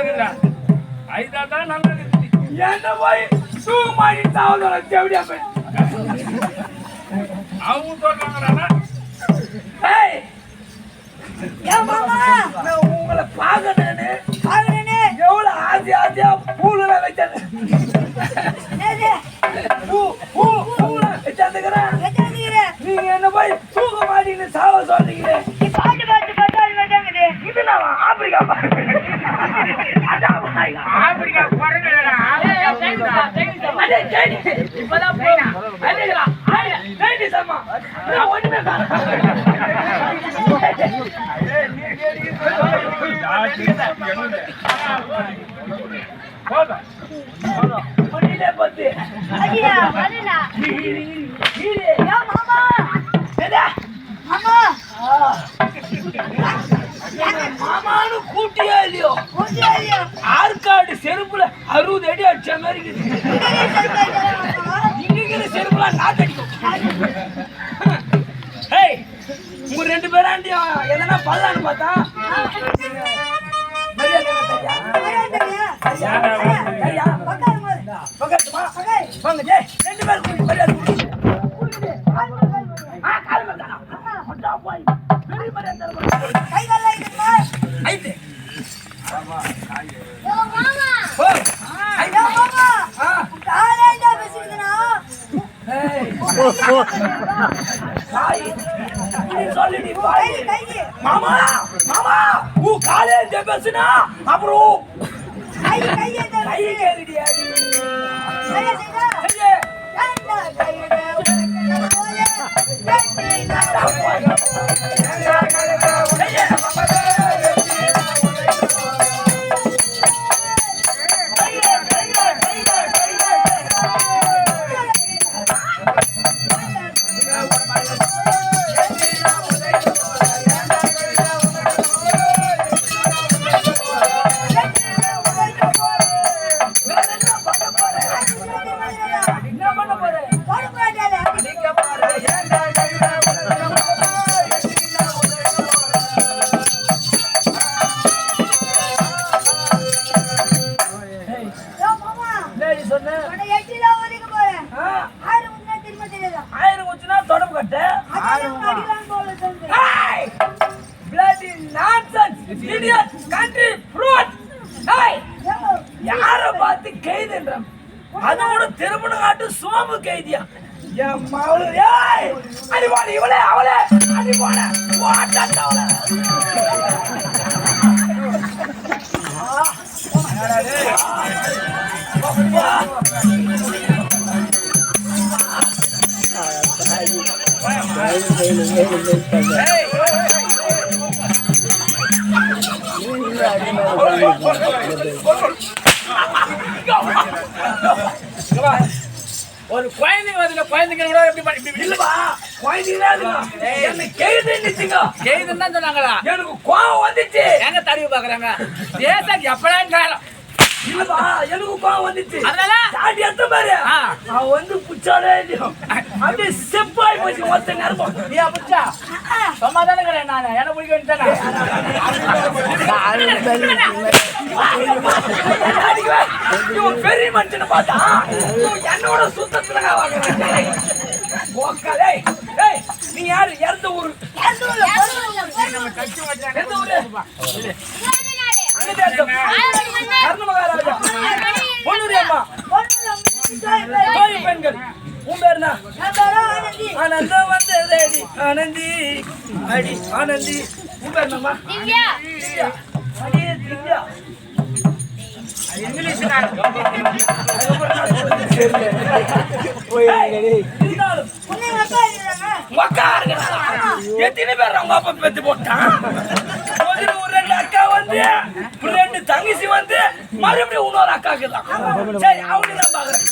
இருக்குதா ஐதான் நல்லா இருக்குது. என்ன போய் தூமாடி தாவதோட தேவடியா போய் அவங்க சொல்றாங்கடா. ஏய் ஏன் மாமா நான் உங்களை பாக்கறேனே எவ்வளவு ஆசையா பூல வச்சேன். பூல வச்சாந்துக்கிறேன். நீங்க என்ன போய் தூக்க மாட்டீங்கன்னு சாவ சொல்றீங்களே. இது நான் ஆப்பிரிக்கா ஆப்பிரிக்கா குரங்குடா. இப்பதான் ஒண்ணுமே பத்து மாமானு கூட்டியா இல்லையோ ஆற்காடு செருப்புல 60 அடி அடிச்ச மாதிரி இங்க செருப்புல நாத்தடிக்கும். உங்க 2 பேராண்டியும் எதனா பல்லான்னு பார்த்தா மாமா மாமா ஊ காலேஜ் பேசுனா அப்புறம் யார பார்த்து கைதுன்றான். அதோட திருமண காட்டு சோமு கைதியா என் மவளு அடிபாடு இவளே அவளே அடிபாட ஓட்டாட்டவளே ஒரு குழந்தைங்க வந்து குழந்தைங்க கூட இல்லப்பா குழந்தைங்க கேதுன்னு தான் சொன்னாங்களா? எனக்கு கோவம் வந்துச்சு. எங்க தடவி பாக்குறாங்க தேசம் எப்படா இல்லப்பா எனக்கு கோவம் வந்துச்சு. அதனால சாட்டி எடுத்த பாரு அவன் வந்து புச்சாலே அப்படியே செப்பாய் போச்சு மொத்த நேரம். நீ புச்சா சும்மா தானே இருக்கிறேன் நான் என்ன பிடிக்க வேண்டியதானே பெரிய மனுஷனை பார்த்தா என்னோட சுத்தத்துல நீ யாரு எந்த ஊரு எந்த ஊரு மகாராஜா பொண்ணுரியம்மா பெண்கள் உன் பேருனா ஆனந்தம் வந்ததடி ஆனந்தி அடி ஆனந்தி உன் பேர் என்னம்மா? அடி திவ்யா இங்கிலீஷ் எத்தனை பேர் அவங்க அப்பா பெத்து போட்டான். 2 அக்கா வந்து 2 தங்கச்சி வந்து மறுபடியும் இன்னொரு அக்காக்கு தான். சரி அவனு தான் பாக்குறேன்.